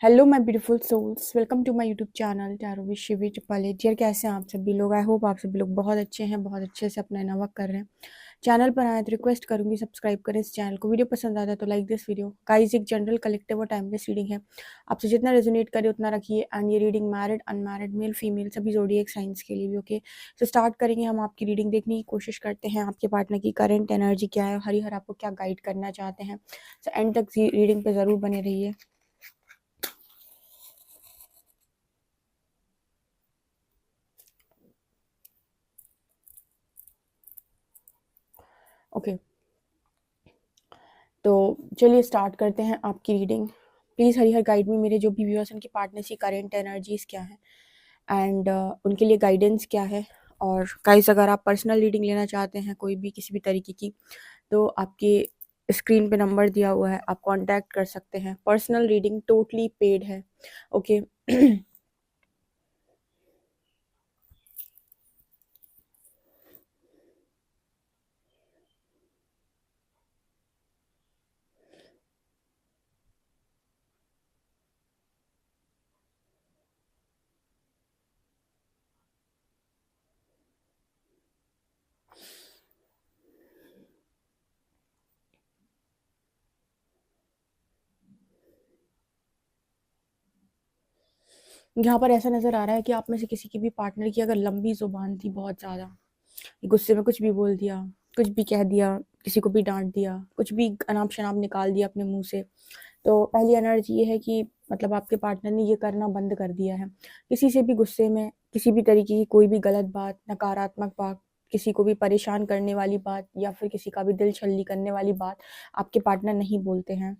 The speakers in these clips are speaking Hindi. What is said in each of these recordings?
Hello my beautiful souls, welcome to my YouTube channel tarot with Shivi triple dear. कैसे हैं आप सभी लोग? आई होप आप सभी लोग बहुत अच्छे हैं, बहुत अच्छे से अपना इनर वर्क कर रहे हैं। चैनल पर आए तो रिक्वेस्ट करूंगी सब्सक्राइब करें इस चैनल को। वीडियो पसंद आता है तो लाइक दिस वीडियो। गाइस, एक जनरल कलेक्टिव और टाइमलेस रीडिंग है, आपसे जितना रेजोनेट करे उतना रखिए। एंड ये reading married, unmarried, male female सभी ज़ोडिएक साइंस के लिए भी ओके। तो स्टार्ट करेंगे हम आपकी रीडिंग। देखने की कोशिश करते हैं आपके पार्टनर की करंट एनर्जी क्या है, हरिहर आपको क्या गाइड करना चाहते हैं। तो एंड तक रीडिंग पे ज़रूर बने रहिए। ओके, तो चलिए स्टार्ट करते हैं आपकी रीडिंग। प्लीज़ हरिहर गाइड में मेरे जो भी व्यूअर्स उनकी पार्टनर की करेंट एनर्जीज क्या है एंड उनके लिए गाइडेंस क्या है। और गाइस, अगर आप पर्सनल रीडिंग लेना चाहते हैं कोई भी किसी भी तरीके की, तो आपके स्क्रीन पे नंबर दिया हुआ है, आप कांटेक्ट कर सकते हैं। पर्सनल रीडिंग टोटली पेड है ओके। यहाँ पर ऐसा नज़र आ रहा है कि आप में से किसी की भी पार्टनर की अगर लंबी जुबान थी, बहुत ज़्यादा गुस्से में कुछ भी बोल दिया, कुछ भी कह दिया, किसी को भी डांट दिया, कुछ भी अनाप शनाप निकाल दिया अपने मुंह से, तो पहली एनर्जी ये है कि मतलब आपके पार्टनर ने ये करना बंद कर दिया है। किसी से भी गुस्से में किसी भी तरीके की कोई भी गलत बात, नकारात्मक बात, किसी को भी परेशान करने वाली बात या फिर किसी का भी दिल छल्ली करने वाली बात आपके पार्टनर नहीं बोलते हैं।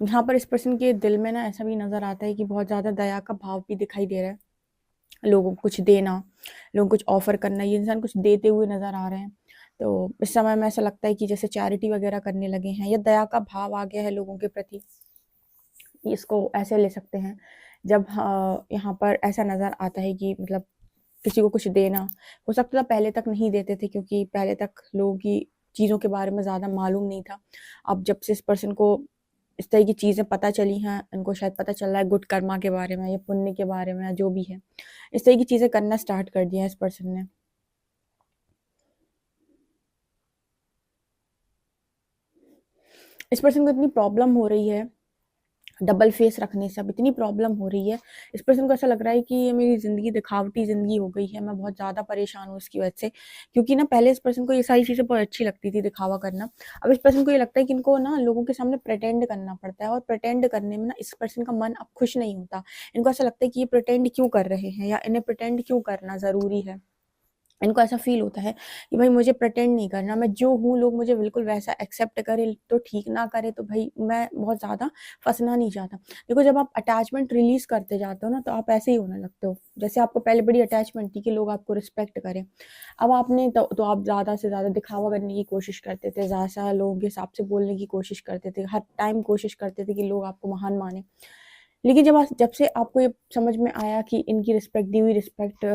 यहाँ पर इस पर्सन के दिल में ना ऐसा भी नज़र आता है कि बहुत ज़्यादा दया का भाव भी दिखाई दे रहा है। लोगों को कुछ देना, लोगों को कुछ ऑफर करना, ये इंसान कुछ देते हुए नज़र आ रहे हैं। तो इस समय में ऐसा लगता है कि जैसे चैरिटी वगैरह करने लगे हैं या दया का भाव आ गया है लोगों के प्रति। इसको ऐसे ले सकते हैं जब यहाँ पर ऐसा नज़र आता है कि मतलब किसी को कुछ देना। हो सकता था पहले तक नहीं देते थे क्योंकि पहले तक लोगों की चीज़ों के बारे में ज़्यादा मालूम नहीं था। अब जब से इस पर्सन को इस तरह की चीज़ें पता चली हैं, इनको शायद पता चल रहा है गुड कर्मा के बारे में या पुण्य के बारे में या जो भी है, इस तरह की चीज़ें करना स्टार्ट कर दिया है इस पर्सन ने। इस पर्सन को इतनी प्रॉब्लम हो रही है डबल फेस रखने से, अब इतनी प्रॉब्लम हो रही है इस पर्सन को, ऐसा लग रहा है कि ये मेरी ज़िंदगी दिखावटी ज़िंदगी हो गई है, मैं बहुत ज़्यादा परेशान हूँ इसकी वजह से। क्योंकि ना पहले इस पर्सन को ये सारी चीज़ें बहुत अच्छी लगती थी, दिखावा करना। अब इस पर्सन को ये लगता है कि इनको ना लोगों के सामने प्रिटेंड करना पड़ता है, और प्रिटेंड करने में ना इस पर्सन का मन अब खुश नहीं होता। इनको ऐसा लगता है कि ये प्रिटेंड क्यों कर रहे हैं या इन्हें प्रिटेंड क्यों करना ज़रूरी है। इनको ऐसा फ़ील होता है कि भाई मुझे प्रिटेंड नहीं करना, मैं जो हूँ लोग मुझे बिल्कुल वैसा एक्सेप्ट करें तो ठीक, ना करें तो भाई मैं बहुत ज़्यादा फँसना नहीं चाहता। देखो, जब आप अटैचमेंट रिलीज़ करते जाते हो ना, तो आप ऐसे ही होने लगते हो। जैसे आपको पहले बड़ी अटैचमेंट थी कि लोग आपको रिस्पेक्ट करें। अब आपने तो आप ज़्यादा से ज़्यादा दिखावा करने की कोशिश करते थे, ज़्यादा से ज़्यादा लोगों के हिसाब से बोलने की कोशिश करते थे, हर टाइम कोशिश करते थे कि लोग आपको महान मानें। लेकिन जब से आपको ये समझ में आया कि इनकी रिस्पेक्ट, दी हुई रिस्पेक्ट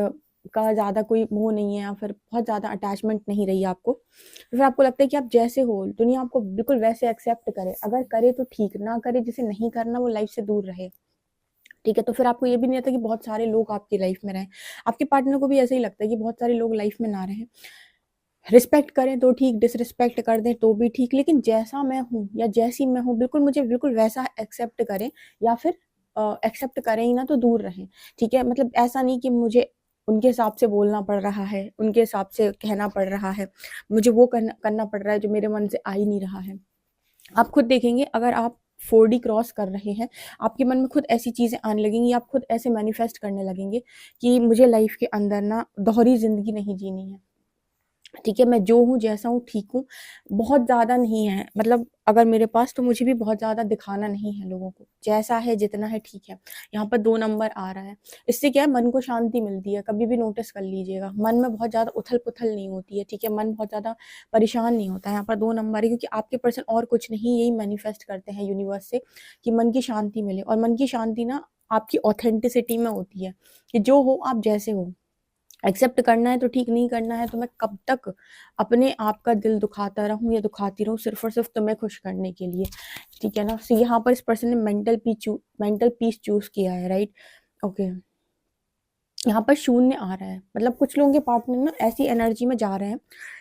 का ज़्यादा कोई मोह नहीं है या फिर बहुत ज़्यादा अटैचमेंट नहीं रही आपको, तो फिर आपको लगता है कि आप जैसे हो, दुनिया आपको बिल्कुल वैसे एक्सेप्ट करे। अगर करे तो ठीक, ना करे, जिसे नहीं करना वो लाइफ से दूर रहे। ठीक है? तो फिर आपको ये भी नहीं लगता कि बहुत सारे लोग आपकी लाइफ में रहें। आपके पार्टनर को भी ऐसा ही लगता है कि बहुत सारे लोग लाइफ में ना रहें। रिस्पेक्ट करें तो ठीक, डिसरिस्पेक्ट कर दें तो भी ठीक, लेकिन जैसा मैं हूँ या जैसी मैं हूँ बिल्कुल मुझे बिल्कुल वैसा एक्सेप्ट करें, या फिर एक्सेप्ट करें ही ना तो दूर रहें। ठीक है? मतलब ऐसा नहीं कि मुझे उनके हिसाब से बोलना पड़ रहा है, उनके हिसाब से कहना पड़ रहा है, मुझे वो करना करना पड़ रहा है जो मेरे मन से आ ही नहीं रहा है। आप खुद देखेंगे, अगर आप 4D क्रॉस कर रहे हैं, आपके मन में खुद ऐसी चीज़ें आने लगेंगी, आप खुद ऐसे मैनिफेस्ट करने लगेंगे कि मुझे लाइफ के अंदर ना दोहरी ज़िंदगी नहीं जीनी है। ठीक है? मैं जो हूँ, जैसा हूँ, ठीक हूँ। बहुत ज़्यादा नहीं है, मतलब अगर मेरे पास, तो मुझे भी बहुत ज़्यादा दिखाना नहीं है लोगों को। जैसा है, जितना है, ठीक है। यहाँ पर 2 नंबर आ रहा है। इससे क्या है, मन को शांति मिलती है। कभी भी नोटिस कर लीजिएगा, मन में बहुत ज़्यादा उथल-पुथल नहीं होती है, ठीक है? मन बहुत ज़्यादा परेशान नहीं होता है। यहाँ पर 2 नंबर है क्योंकि आपके पर्सन और कुछ नहीं, यही मैनिफेस्ट करते हैं यूनिवर्स से कि मन की शांति मिले। और मन की शांति ना आपकी ऑथेंटिसिटी में होती है कि जो हो आप, जैसे हो। एक्सेप्ट करना है तो ठीक, नहीं करना है तो मैं कब तक अपने आप का दिल दुखाता रहूं या दुखाती रहूं सिर्फ और सिर्फ तुम्हें खुश करने के लिए, ठीक है ना। सो यहाँ पर इस पर्सन ने मेंटल पीस चूज किया है, राइट। ओके, यहाँ पर शून्य आ रहा है, मतलब कुछ लोगों के पार्टनर ना ऐसी एनर्जी में जा रहे हैं।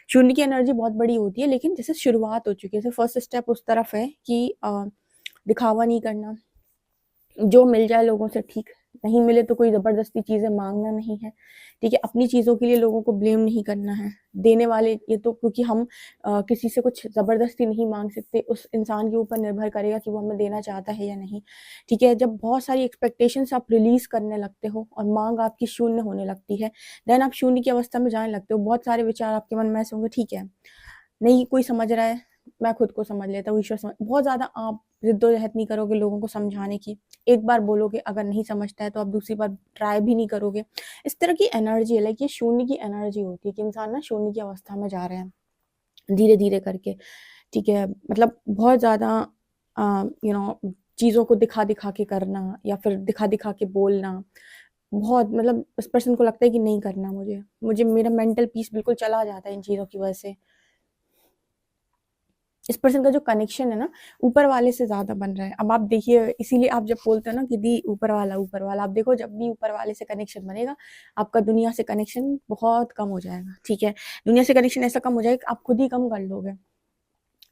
शून्य की एनर्जी बहुत बड़ी होती है, लेकिन जैसे शुरुआत हो चुकी है, जैसे फर्स्ट स्टेप उस तरफ है कि दिखावा नहीं करना, जो मिल जाए लोगों से ठीक, नहीं मिले तो कोई ज़बरदस्ती चीज़ें मांगना नहीं है, ठीक है। अपनी चीज़ों के लिए लोगों को ब्लेम नहीं करना है, देने वाले ये तो, क्योंकि हम किसी से कुछ ज़बरदस्ती नहीं मांग सकते, उस इंसान के ऊपर निर्भर करेगा कि वो हमें देना चाहता है या नहीं, ठीक है। जब बहुत सारी एक्सपेक्टेशंस आप रिलीज़ करने लगते हो और मांग आपकी शून्य होने लगती है, देन आप शून्य की अवस्था में जाने लगते हो। बहुत सारे विचार आपके मन में ऐसे होंगे, ठीक है, नहीं कोई समझ रहा है, मैं खुद को समझ लेता हूँ, ईश्वर समझ। बहुत ज़्यादा आप जिद्दोजहद नहीं करोगे लोगों को समझाने की, एक बार बोलोगे, अगर नहीं समझता है तो आप दूसरी बार ट्राई भी नहीं करोगे। इस तरह की एनर्जी है, लाइक ये शून्य की एनर्जी होती है कि इंसान ना शून्य की अवस्था में जा रहे हैं धीरे धीरे करके, ठीक है। मतलब बहुत ज़्यादा चीज़ों को दिखा दिखा के करना या फिर दिखा दिखा के बोलना, बहुत, मतलब उस पर्सन को लगता है कि नहीं करना, मुझे मुझे मेरा मेंटल पीस बिल्कुल चला जाता है इन चीज़ों की वजह से। इस पर्सन का जो कनेक्शन है ना ऊपर वाले से ज़्यादा बन रहा है। अब आप देखिए, इसीलिए आप जब बोलते हो ना कि दी ऊपर वाला, आप देखो जब भी ऊपर वाले से कनेक्शन बनेगा, आपका दुनिया से कनेक्शन बहुत कम हो जाएगा, ठीक है। दुनिया से कनेक्शन ऐसा कम हो जाएगा कि आप खुद ही कम कर लोगे,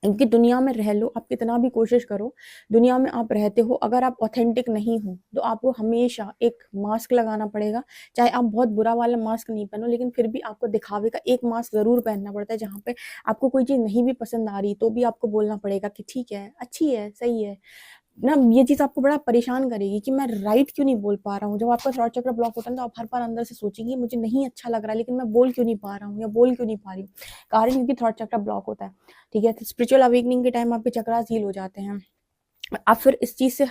क्योंकि दुनिया में रह लो, आप कितना भी कोशिश करो, दुनिया में आप रहते हो, अगर आप ऑथेंटिक नहीं हो तो आपको हमेशा एक मास्क लगाना पड़ेगा। चाहे आप बहुत बुरा वाला मास्क नहीं पहनो, लेकिन फिर भी आपको दिखावे का एक मास्क ज़रूर पहनना पड़ता है, जहाँ पे आपको कोई चीज़ नहीं भी पसंद आ रही तो भी आपको बोलना पड़ेगा कि ठीक है, अच्छी है, सही है ना। ये चीज़ आपको बड़ा परेशान करेगी कि मैं राइट क्यों नहीं बोल पा रहा हूँ। जब आपका थ्रॉट चक्र ब्लॉक होता है तो आप हर बार अंदर से सोचेंगे मुझे नहीं अच्छा लग रहा है, लेकिन मैं बोल क्यों नहीं पा रहा हूँ या बोल क्यों नहीं पा रही हूँ। कारण क्योंकि थ्रॉट चक्र ब्लॉक होता है, ठीक है। तो स्पिरिचुअल अवेकनिंग के टाइम आपके चक्रास हील हो जाते हैं, आप फिर इस चीज़ से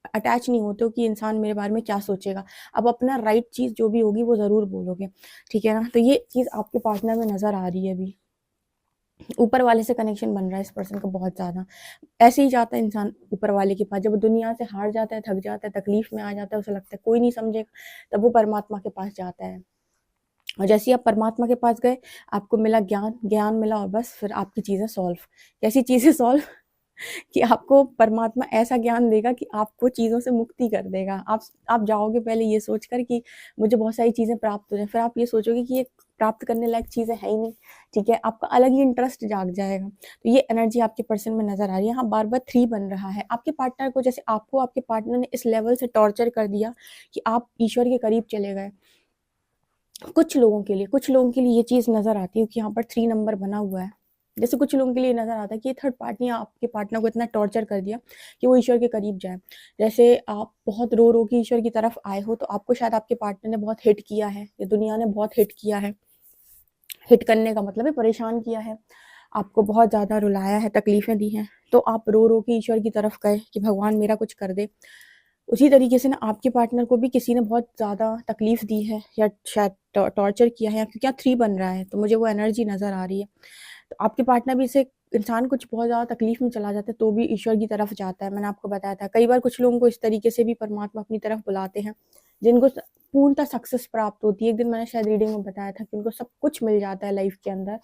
अटैच नहीं होते हो कि इंसान मेरे बारे में क्या सोचेगा। अब अपना राइट चीज़ जो भी होगी वो ज़रूर बोलोगे, ठीक है ना। तो ये चीज़ आपके पार्टनर में नज़र आ रही है अभी, ऊपर वाले से कनेक्शन बन रहा है इस पर्सन का बहुत ज़्यादा। ऐसे ही जाता है इंसान ऊपर वाले के पास, जब वो दुनिया से हार जाता है, थक जाता है, तकलीफ में आ जाता है, उसे लगता है कोई नहीं समझेगा, तब वो परमात्मा के पास जाता है। और जैसे ही आप परमात्मा के पास गए, आपको मिला ज्ञान, ज्ञान मिला और बस फिर आपकी चीज़ें सॉल्व। कैसी चीज़ें सॉल्व कि आपको परमात्मा ऐसा ज्ञान देगा कि आपको चीज़ों से मुक्ति कर देगा। आप जाओगे पहले ये सोचकर कि मुझे बहुत सारी चीज़ें प्राप्त हो जाएँ, फिर आप ये सोचोगे कि ये प्राप्त करने लायक चीज़ें है ही नहीं, ठीक है? आपका अलग ही इंटरेस्ट जाग जाएगा। तो ये एनर्जी आपके पर्सन में नज़र आ रही है। यहाँ बार-बार 3 बन रहा है। आपके पार्टनर को, जैसे आपको आपके पार्टनर ने इस लेवल से टॉर्चर कर दिया कि आप ईश्वर के करीब चले गए। कुछ लोगों के लिए ये चीज़ नज़र आती है कि यहाँ पर 3 नंबर बना हुआ है। जैसे कुछ लोगों के लिए नज़र आता है कि ये थर्ड पार्टी आपके पार्टनर को इतना टॉर्चर कर दिया कि वो ईश्वर के करीब जाए। जैसे आप बहुत रो के ईश्वर की तरफ आए हो, तो आपको शायद आपके पार्टनर ने बहुत हिट किया है या दुनिया ने बहुत हिट किया है। हिट करने का मतलब है परेशान किया है, आपको बहुत ज़्यादा रुलाया है, तकलीफ़ें दी हैं, तो आप रो के ईश्वर की तरफ गए कि भगवान मेरा कुछ कर दे। उसी तरीके से ना आपके पार्टनर को भी किसी ने बहुत ज़्यादा तकलीफ़ दी है या शायद टॉर्चर किया है, क्योंकि यहाँ 3 बन रहा है, तो मुझे वो एनर्जी नज़र आ रही है। तो आपके पार्टनर भी से इंसान कुछ बहुत ज़्यादा तकलीफ़ में चला जाता है, तो भी ईश्वर की तरफ जाता है। मैंने आपको बताया था, कई बार कुछ लोगों को इस तरीके से भी परमात्मा अपनी तरफ बुलाते हैं, जिनको पूर्णतः सक्सेस प्राप्त होती है। एक दिन मैंने शायद रीडिंग में बताया था कि उनको सब कुछ मिल जाता है लाइफ़ के अंदर,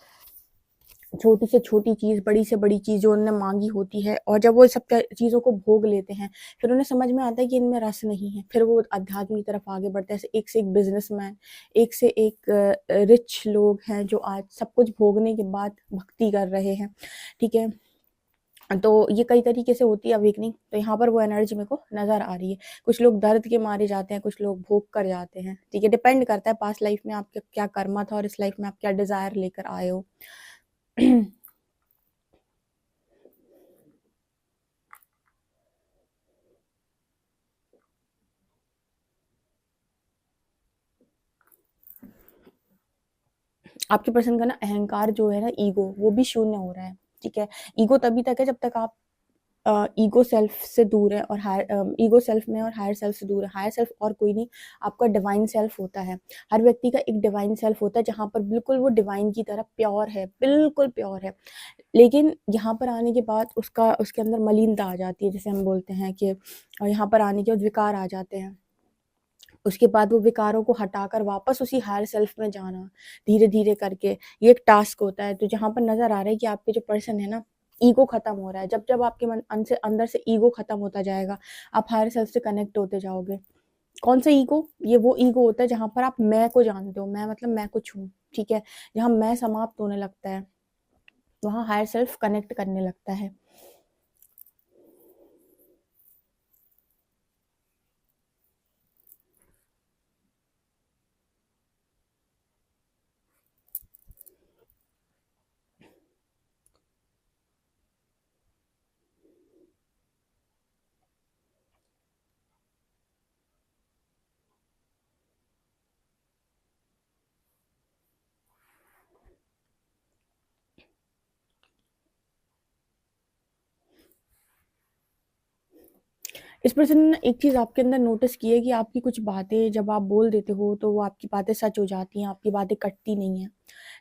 छोटी से छोटी चीज़, बड़ी से बड़ी चीज़ जो उन्होंने माँगी होती है, और जब वो सब चीज़ों को भोग लेते हैं, फिर उन्हें समझ में आता है कि इनमें रस नहीं है। फिर वो अध्यात्म की तरफ आगे बढ़ते हैं। ऐसे एक से एक बिज़नेसमैन, एक से एक रिच लोग हैं जो आज सब कुछ भोगने के बाद भक्ति कर रहे हैं, ठीक है? तो ये कई तरीके से होती है अवेकनिंग। तो यहाँ पर वो एनर्जी मेरे को नज़र आ रही है। कुछ लोग दर्द के मारे जाते हैं, कुछ लोग भोग कर जाते हैं, ठीक है? डिपेंड करता है पास्ट लाइफ़ में आपका क्या कर्मा था और इस लाइफ़ में आप क्या डिज़ायर लेकर आए हो। आपके पर्सन का ना अहंकार जो है ना, ईगो, वो भी शून्य हो रहा है, ठीक है। ईगो तभी तक है जब तक आप ईगो सेल्फ से दूर है और ईगो सेल्फ में और हायर सेल्फ से दूर है। हायर सेल्फ और कोई नहीं, आपका डिवाइन सेल्फ होता है। हर व्यक्ति का एक डिवाइन सेल्फ होता है, जहाँ पर बिल्कुल वो डिवाइन की तरह प्योर है, बिल्कुल प्योर है। लेकिन यहाँ पर आने के बाद उसके अंदर मलिनता आ जाती है, जैसे हम बोलते हैं कि यहाँ पर आने के बाद विकार आ जाते हैं। उसके बाद वो विकारों को हटाकर वापस उसी हायर सेल्फ में जाना धीरे धीरे करके, ये एक टास्क होता है। तो जहाँ पर नजर आ रहा है कि आपके जो पर्सन है ना, ईगो खत्म हो रहा है। जब जब आपके मन अंदर से ईगो खत्म होता जाएगा, आप हायर सेल्फ से कनेक्ट होते जाओगे। कौन सा ईगो? ये वो ईगो होता है जहां पर आप मैं को जानते हो, मैं मतलब मैं कुछ हूँ, ठीक है। जहां मैं समाप्त होने लगता है, वहां हायर सेल्फ कनेक्ट करने लगता है। इस पर्सन ने एक चीज़ आपके अंदर नोटिस की है कि आपकी कुछ बातें जब आप बोल देते हो तो वो आपकी बातें सच हो जाती हैं, आपकी बातें कटती नहीं हैं,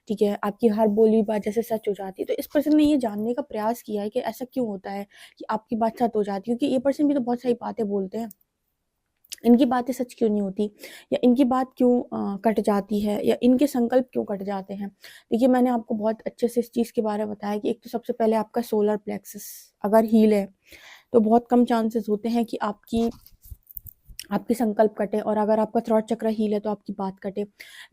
ठीक है। आपकी हर बोली बात जैसे सच हो जाती है। तो इस पर्सन ने ये जानने का प्रयास किया है कि ऐसा क्यों होता है कि आपकी बात सच हो जाती है, क्योंकि ये पर्सन भी तो बहुत सारी बातें बोलते हैं, इनकी बातें सच क्यों नहीं होती, या इनकी बात क्यों कट जाती है, या इनके संकल्प क्यों कट जाते हैं। देखिए, मैंने आपको बहुत अच्छे से इस चीज़ के बारे में बताया कि एक तो सबसे पहले आपका सोलर प्लेक्सस अगर हील है तो बहुत कम चांसेस होते हैं कि आपके संकल्प कटे, और अगर आपका थ्रॉट चक्र हील है तो आपकी बात कटे।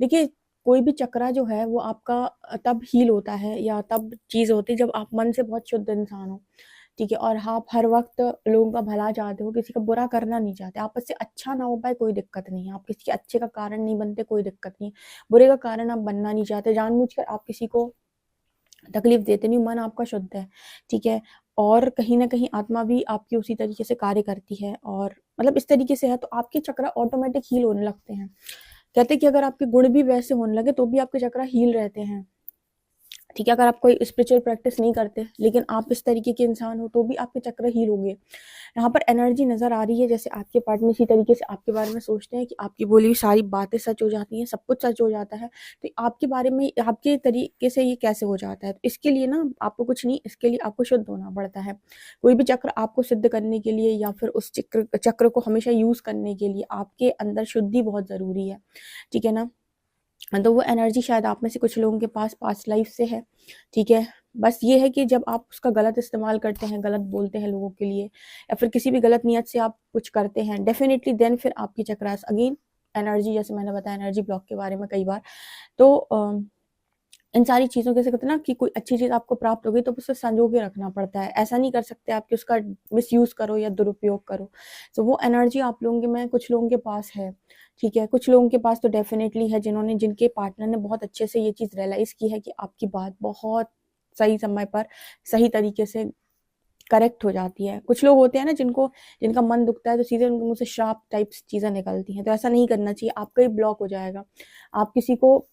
देखिए, कोई भी चक्रा जो है वो आपका तब हील होता है या तब चीज़ होती है जब आप मन से बहुत शुद्ध इंसान हो, ठीक है। और आप हर वक्त लोगों का भला चाहते हो, किसी का बुरा करना नहीं चाहते, आपस से अच्छा ना हो पाए कोई दिक्कत नहीं है, आप किसी के अच्छे का कारण नहीं बनते कोई दिक्कत नहीं, बुरे का कारण आप बनना नहीं चाहते, जानबूझकर आप किसी को तकलीफ देते नहीं, मन आपका शुद्ध है, ठीक है। और कहीं ना कहीं आत्मा भी आपकी उसी तरीके से कार्य करती है, और मतलब इस तरीके से है तो आपके चक्र ऑटोमेटिक हील होने लगते हैं। कहते हैं कि अगर आपके गुण भी वैसे होने लगे तो भी आपके चक्र हील रहते हैं, ठीक है। अगर आप कोई स्पिरिचुअल प्रैक्टिस नहीं करते लेकिन आप इस तरीके के इंसान हो तो भी आपके चक्र हील होंगे। यहाँ पर एनर्जी नजर आ रही है जैसे आपके पार्टनर इसी तरीके से आपके बारे में सोचते हैं कि आपकी बोली हुई सारी बातें सच हो जाती हैं, सब कुछ सच हो जाता है। तो आपके बारे में आपके तरीके से ये कैसे हो जाता है? तो इसके लिए ना आपको कुछ नहीं, इसके लिए आपको शुद्ध होना पड़ता है। कोई भी चक्र आपको सिद्ध करने के लिए या फिर उस चक्र चक्र को हमेशा यूज करने के लिए आपके अंदर शुद्धि बहुत जरूरी है, ठीक है ना। तो वो एनर्जी शायद आप में से कुछ लोगों के पास पास्ट लाइफ से है, ठीक है। बस ये है कि जब आप उसका गलत इस्तेमाल करते हैं, गलत बोलते हैं लोगों के लिए, या फिर किसी भी गलत नियत से आप कुछ करते हैं, डेफिनेटली देन फिर आपकी चक्रास अगेन एनर्जी, जैसे मैंने बताया एनर्जी ब्लॉक के बारे में कई बार। तो इन सारी चीज़ों के से कहते हैं ना कि कोई अच्छी चीज़ आपको प्राप्त होगी तो उसे संजो के रखना पड़ता है, ऐसा नहीं कर सकते आप कि उसका मिसयूज करो या दुरुपयोग करो। तो वो एनर्जी आप लोगों के में कुछ लोगों के पास है, ठीक है। कुछ लोगों के पास तो डेफिनेटली है जिन्होंने जिनके पार्टनर ने बहुत अच्छे से ये चीज़ रियलाइज की है कि आपकी बात बहुत सही समय पर सही तरीके से करेक्ट हो जाती है। कुछ लोग होते हैं ना जिनका मन दुखता है तो सीधे उनके मुंह से शार्प टाइप्स चीज़ें निकलती हैं, तो ऐसा नहीं करना चाहिए, आपका ही ब्लॉक हो जाएगा। आप किसी को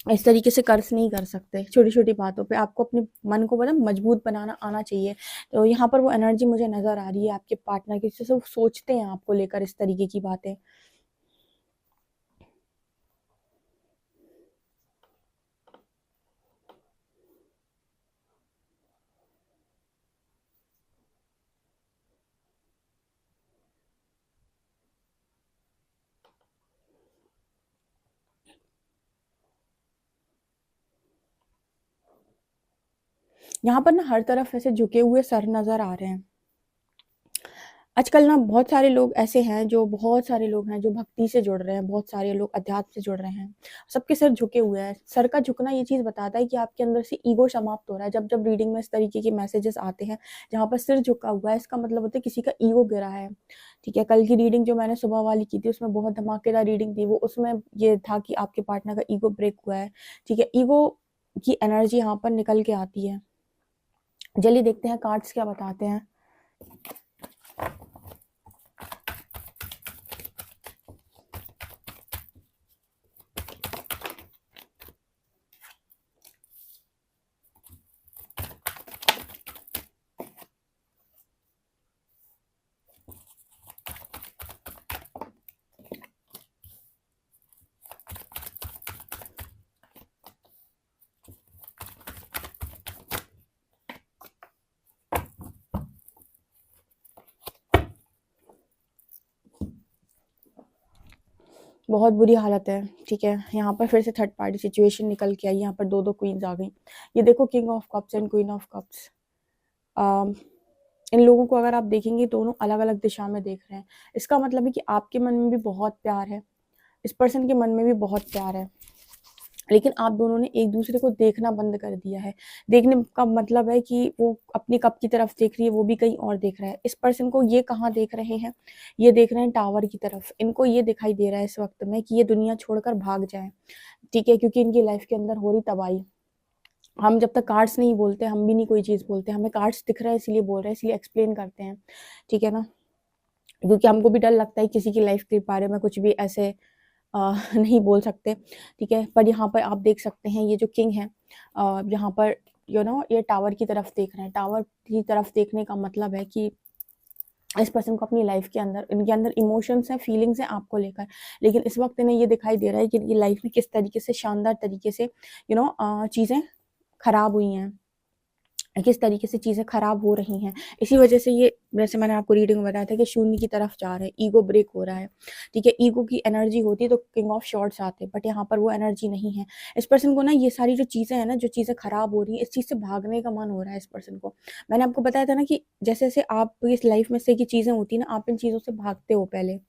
इस तरीके से कर्ज नहीं कर सकते छोटी छोटी बातों पे, आपको अपने मन को मतलब मजबूत बनाना आना चाहिए। तो यहाँ पर वो एनर्जी मुझे नजर आ रही है आपके पार्टनर की, जैसे वो सोचते हैं आपको लेकर इस तरीके की बातें। यहाँ पर ना हर तरफ ऐसे झुके हुए सर नजर आ रहे हैं। आजकल ना बहुत सारे लोग ऐसे हैं, जो बहुत सारे लोग हैं जो भक्ति से जुड़ रहे हैं, बहुत सारे लोग अध्यात्म से जुड़ रहे हैं, सबके सर झुके हुए हैं। सर का झुकना ये चीज बताता है कि आपके अंदर से ईगो समाप्त हो रहा है। जब जब रीडिंग में इस तरीके के मैसेजेस आते हैं जहाँ पर सिर झुका हुआ है, इसका मतलब होता है किसी का ईगो गिरा है, ठीक है। कल की रीडिंग जो मैंने सुबह वाली की थी उसमें बहुत धमाकेदार रीडिंग थी, वो उसमें ये था कि आपके पार्टनर का ईगो ब्रेक हुआ है, ठीक है। ईगो की एनर्जी यहाँ पर निकल के आती है। चलिए देखते हैं कार्ड्स क्या बताते हैं। बहुत बुरी हालत है, ठीक है। यहाँ पर फिर से थर्ड पार्टी सिचुएशन निकल के आई, यहाँ पर 2-2 क्वीन्स आ गई। ये देखो king of cups and queen of cups. इन लोगों को अगर आप देखेंगे दोनों अलग-अलग दिशा में देख रहे हैं। इसका मतलब है कि आपके मन में भी बहुत प्यार है, इस पर्सन के मन में भी बहुत प्यार है, लेकिन आप दोनों ने एक दूसरे को देखना बंद कर दिया है। देखने का मतलब है कि वो अपनी कप की तरफ देख रही है, वो भी कहीं और देख रहा है। इस पर्सन को ये कहाँ देख रहे हैं, ये देख रहे हैं टावर की तरफ। इनको ये दिखाई दे रहा है इस वक्त में कि ये दुनिया छोड़कर भाग जाए, ठीक है, क्योंकि इनकी लाइफ के अंदर हो रही तबाही। हम जब तक कार्ड्स नहीं बोलते, हम भी नहीं कोई चीज़ बोलते, हमें कार्ड्स दिख रहा है इसलिए बोल रहे हैं, इसलिए एक्सप्लेन करते हैं, ठीक है ना। क्योंकि हमको भी डर लगता है किसी की लाइफ के बारे में कुछ भी ऐसे नहीं बोल सकते, ठीक है। पर यहाँ पर आप देख सकते हैं ये जो किंग है, यहाँ पर ये टावर की तरफ देख रहे हैं। टावर की तरफ देखने का मतलब है कि इस पर्सन को अपनी लाइफ के अंदर, इनके अंदर इमोशंस हैं, फीलिंग्स हैं आपको लेकर, लेकिन इस वक्त इन्हें ये दिखाई दे रहा है कि इनकी लाइफ में किस तरीके से शानदार तरीके से चीज़ें खराब हुई हैं, किस तरीके से चीज़ें खराब हो रही हैं। इसी वजह से ये, जैसे मैंने आपको रीडिंग में बताया था कि शून्य की तरफ जा रहे हैं, ईगो ब्रेक हो रहा है, ठीक है। ईगो की एनर्जी होती तो किंग ऑफ शॉर्ट्स आते, बट यहाँ पर वो एनर्जी नहीं है। इस पर्सन को ना ये सारी जो चीज़ें हैं ना, जो चीज़ें खराब हो रही हैं, इस चीज़ से भागने का मन हो रहा है इस पर्सन को। मैंने आपको बताया था ना कि जैसे जैसे आप इस लाइफ में से की चीज़ें होती है ना, आप इन चीज़ों से भागते हो पहले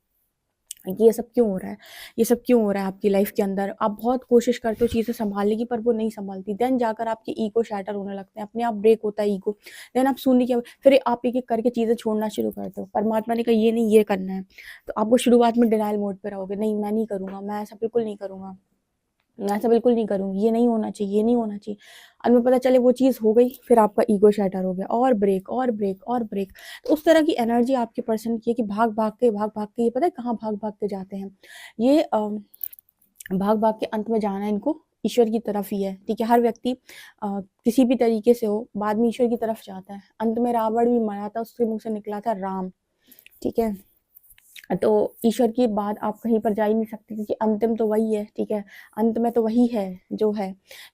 कि ये सब क्यों हो रहा है, ये सब क्यों हो रहा है आपकी लाइफ के अंदर। आप बहुत कोशिश करते हो चीज़ें संभालने की, पर वो नहीं संभलती। देन जाकर आपकी ईगो शैटर होने लगते हैं, अपने आप ब्रेक होता है ईगो। देन आप सुनने के फिर आप एक एक करके चीज़ें छोड़ना शुरू करते हो। परमात्मा ने कहा ये नहीं, ये करना है, तो आपको शुरुआत में डिनाइल मोड पे रहोगे, नहीं मैं नहीं करूँगा, मैं ऐसा बिल्कुल नहीं करूँगा, मैं ऐसा बिल्कुल नहीं करूँगी, ये नहीं होना चाहिए, ये नहीं होना चाहिए। और में पता चले वो चीज़ हो गई, फिर आपका ईगो शैटर हो गया, और ब्रेक और ब्रेक और ब्रेक। तो उस तरह की एनर्जी आपके पर्सन की है कि भाग-भाग के ये पता है कहाँ भाग-भाग के जाते हैं। ये भाग-भाग के अंत में जाना है इनको ईश्वर की तरफ ही है, ठीक है। हर व्यक्ति किसी भी तरीके से हो, बाद में ईश्वर की तरफ जाता है। अंत में रावण भी मरा था, उसके मुँह से निकला था राम, ठीक है। तो ईश्वर की बात आप कहीं पर जा ही नहीं सकते, क्योंकि अंतिम तो वही है, ठीक है। अंत में तो वही है जो है।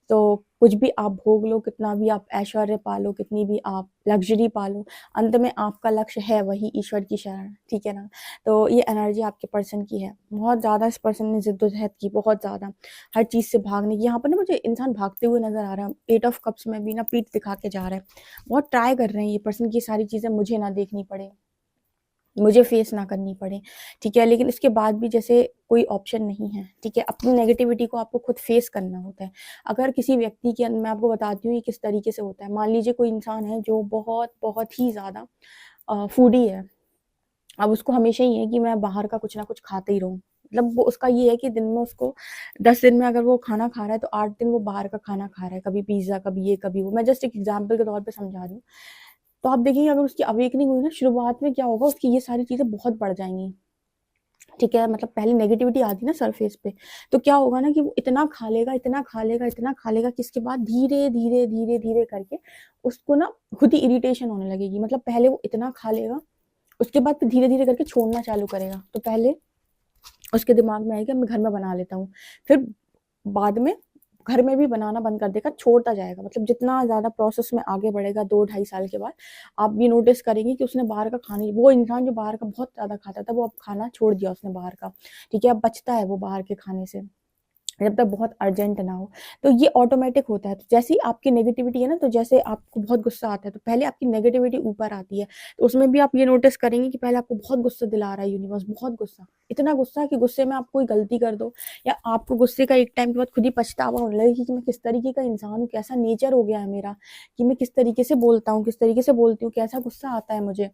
तो कुछ भी आप भोग लो, कितना भी आप ऐश्वर्य पालो, कितनी भी आप लग्जरी पालो, अंत में आपका लक्ष्य है वही ईश्वर की शरण, ठीक है ना। तो ये एनर्जी आपके पर्सन की है। बहुत ज़्यादा इस पर्सन ने जिद्दोजहद की, बहुत ज़्यादा हर चीज़ से भागने की। यहाँ पर ना मुझे इंसान भागते हुए नजर आ रहा है, 8 ऑफ कप्स में भी ना पीठ दिखा के जा रहा है। बहुत ट्राई कर रहे हैं ये पर्सन की सारी चीज़ें मुझे ना देखनी पड़े, मुझे फेस ना करनी पड़े, ठीक है। लेकिन इसके बाद भी जैसे कोई ऑप्शन नहीं है, ठीक है। अपनी नेगेटिविटी को आपको खुद फेस करना होता है। अगर किसी व्यक्ति के मैं आपको बताती हूँ ये किस तरीके से होता है। मान लीजिए कोई इंसान है जो बहुत बहुत ही ज़्यादा फूडी है। अब उसको हमेशा ही है कि मैं बाहर का कुछ ना कुछ खाते ही रहूँ। मतलब वो उसका ये है कि दिन में उसको 10 दिन में अगर वो खाना खा रहा है तो 8 दिन वो बाहर का खाना खा रहा है, कभी पिज़्ज़ा, कभी ये, कभी वो। मैं जस्ट एक एग्ज़ाम्पल के तौर पे समझा रही हूँ। तो आप देखिए अगर उसकी अवेकनिंग हुई ना, शुरुआत में क्या होगा, उसकी ये सारी चीज़ें बहुत बढ़ जाएँगी, ठीक है। मतलब पहले नेगेटिविटी आती है ना सरफेस पे, तो क्या होगा ना कि वो इतना खा लेगा, इतना खा लेगा, इतना खा लेगा कि इसके बाद धीरे, धीरे, धीरे, धीरे करके उसको ना खुद ही इरिटेशन होने लगेगी। मतलब पहले वो इतना खा लेगा, उसके बाद फिर धीरे-धीरे करके छोड़ना चालू करेगा। तो पहले उसके दिमाग में आएगा मैं घर में बना लेता हूँ, फिर बाद में घर में भी बनाना बंद कर देगा, छोड़ता जाएगा। मतलब जितना ज़्यादा प्रोसेस में आगे बढ़ेगा 2 ढाई साल के बाद, आप ये नोटिस करेंगे कि उसने बाहर का खाने, वो इंसान जो बाहर का बहुत ज़्यादा खाता था, वो अब खाना छोड़ दिया उसने बाहर का, ठीक है। अब बचता है वो बाहर के खाने से, जब तक बहुत अर्जेंट ना हो। तो ये ऑटोमेटिक होता है। तो जैसे ही आपकी नेगेटिविटी है ना, तो जैसे आपको बहुत गुस्सा आता है, तो पहले आपकी नेगेटिविटी ऊपर आती है। तो उसमें भी आप ये नोटिस करेंगे कि पहले आपको बहुत गुस्सा दिला रहा है यूनिवर्स, बहुत गुस्सा। इतना गुस्सा कि गुस्से में आप कोई गलती कर दो, या आपको गुस्से का एक टाइम के बाद खुद ही पछतावा होने लगे कि मैं किस तरीके का इंसान हूँ, कैसा नेचर हो गया है मेरा, कि मैं किस तरीके से बोलता हूँ, किस तरीके से बोलती हूँ, कैसा गुस्सा आता है मुझे,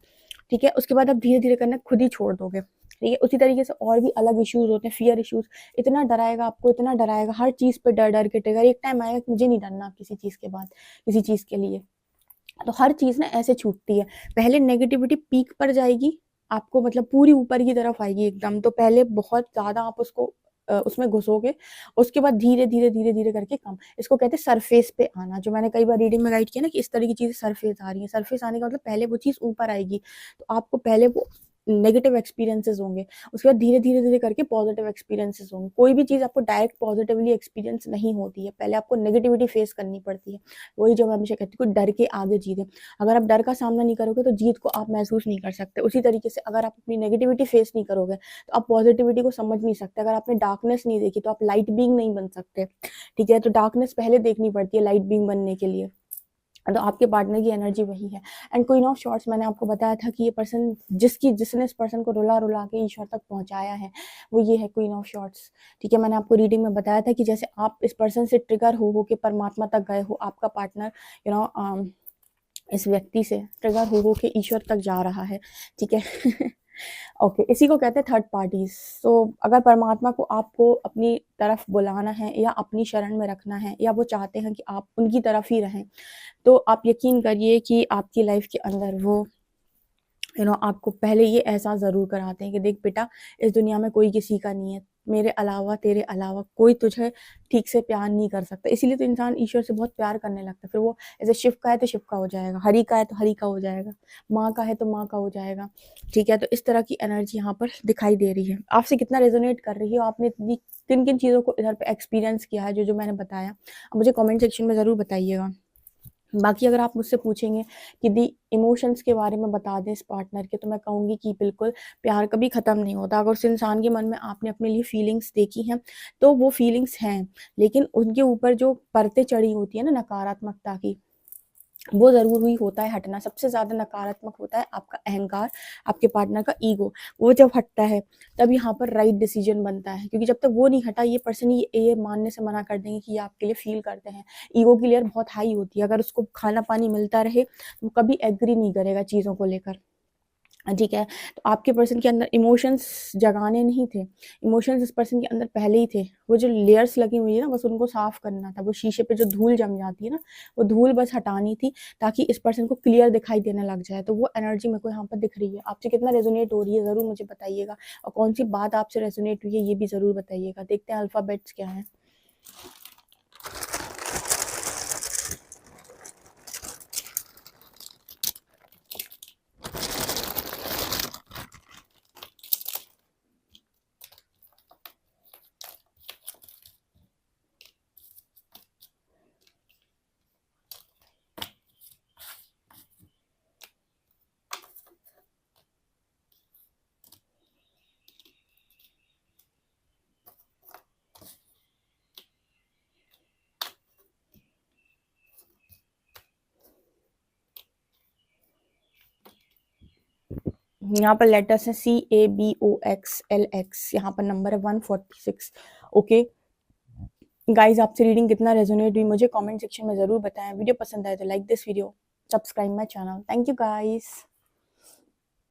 ठीक है। उसके बाद आप धीरे-धीरे करना खुद ही छोड़ दोगे, ठीक है। उसी तरीके से और भी अलग इश्यूज़ होते हैं, फ़ियर इश्यूज़। इतना डराएगा आपको, इतना डराएगा, हर चीज़ पे डर-डर के ट्रिगर। एक टाइम आएगा कि मुझे नहीं डरना किसी चीज़ के बाद, किसी चीज़ के लिए। तो हर चीज़ ना ऐसे छूटती है। पहले नेगेटिविटी पीक पर जाएगी, आपको मतलब पूरी ऊपर की तरफ आएगी एकदम। तो पहले बहुत ज़्यादा आप उसको उसमें घुसोगे, उसके बाद धीरे-धीरे, धीरे-धीरे करके कम। इसको कहते हैं सरफेस पे आना, जो मैंने कई बार रीडिंग में गाइड किया ना कि इस तरह की चीज़ें सरफेस आ रही हैं। सरफेस आने का मतलब पहले वो चीज़ ऊपर आएगी। तो आपको पहले वो नेगेटिव एक्सपीरियंसेस होंगे, उसके बाद धीरे धीरे धीरे करके पॉजिटिव एक्सपीरियंसेस होंगे। कोई भी चीज़ आपको डायरेक्ट पॉजिटिवली एक्सपीरियंस नहीं होती है, पहले आपको नेगेटिविटी फेस करनी पड़ती है। वही जो मैं हमेशा कहती हूँ, डर के आगे जीत है। अगर आप डर का सामना नहीं करोगे तो जीत को आप महसूस नहीं कर सकते। उसी तरीके से अगर आप अपनी नेगेटिविटी फेस नहीं करोगे तो आप पॉजिटिविटी को समझ नहीं सकते। अगर आपने डार्कनेस नहीं देखी तो आप लाइट बीइंग नहीं बन सकते, ठीक है। तो डार्कनेस पहले देखनी पड़ती है लाइट बीइंग बनने के लिए। तो आपके पार्टनर की एनर्जी वही है। एंड क्वीन ऑफ शॉर्ट्स, मैंने आपको बताया था कि ये पर्सन जिसने इस पर्सन को रुला रुला के ईश्वर तक पहुंचाया है, वो ये है क्वीन ऑफ शॉर्ट्स, ठीक है। मैंने आपको रीडिंग में बताया था कि जैसे आप इस पर्सन से ट्रिगर हो के परमात्मा तक गए हो, आपका पार्टनर इस व्यक्ति से ट्रिगर हो के ईश्वर तक जा रहा है, ठीक है। ओके, इसी को कहते हैं थर्ड पार्टीज। तो अगर परमात्मा को आपको अपनी तरफ बुलाना है या अपनी शरण में रखना है, या वो चाहते हैं कि आप उनकी तरफ ही रहें, तो आप यकीन करिए कि आपकी लाइफ के अंदर वो आपको पहले ये एहसास ज़रूर कराते हैं कि देख बेटा, इस दुनिया में कोई किसी का नहीं है, मेरे अलावा तेरे अलावा कोई तुझे ठीक से प्यार नहीं कर सकता। इसीलिए तो इंसान ईश्वर से बहुत प्यार करने लगता है। फिर वो ऐसे शिव का है तो शिव का हो जाएगा, हरि का है तो हरि का हो जाएगा, माँ का है तो माँ का हो जाएगा, ठीक है। तो इस तरह की एनर्जी यहाँ पर दिखाई दे रही है। आपसे कितना रेजोनेट कर रही है, आपने किन किन चीज़ों को इधर पे एक्सपीरियंस किया है, जो जो मैंने बताया, अब मुझे कमेंट सेक्शन में ज़रूर बताइएगा। बाकी अगर आप मुझसे पूछेंगे कि दी इमोशंस के बारे में बता दें इस पार्टनर के, तो मैं कहूँगी कि बिल्कुल, प्यार कभी ख़त्म नहीं होता। अगर उस इंसान के मन में आपने अपने लिए फीलिंग्स देखी हैं तो वो फीलिंग्स हैं, लेकिन उनके ऊपर जो परतें चढ़ी होती है ना नकारात्मकता की, वो ज़रूर ही होता है हटना। सबसे ज़्यादा नकारात्मक होता है आपका अहंकार, आपके पार्टनर का ईगो। वो जब हटता है तब यहाँ पर राइट डिसीजन बनता है, क्योंकि जब तक वो नहीं हटा, ये पर्सन ये मानने से मना कर देंगे कि ये आपके लिए फील करते हैं। ईगो की लेयर बहुत हाई होती है, अगर उसको खाना पानी मिलता रहे तो कभी एग्री नहीं करेगा चीज़ों को लेकर, ठीक है। तो आपके पर्सन के अंदर इमोशंस जगाने नहीं थे, इमोशंस इस पर्सन के अंदर पहले ही थे। वो जो लेयर्स लगी हुई है ना, बस उनको साफ करना था। वो शीशे पे जो धूल जम जाती है ना, वो धूल बस हटानी थी, ताकि इस पर्सन को क्लियर दिखाई देने लग जाए। तो वो एनर्जी मेरे को यहाँ पर दिख रही है। आपसे कितना रेजोनेट हो रही है ज़रूर मुझे बताइएगा, और कौन सी बात आपसे रेजोनेट हुई है ये भी ज़रूर बताइएगा। देखते हैं अल्फ़ाबेट्स क्या है। यहाँ पर लेटर्स हैं CABOXLX, यहाँ पर नंबर है 146। ओके गाइज, आपसे रीडिंग कितना रेजोनेट हुई मुझे कमेंट सेक्शन में ज़रूर बताएं। वीडियो पसंद आए तो like this video, subscribe my channel. Thank you guys.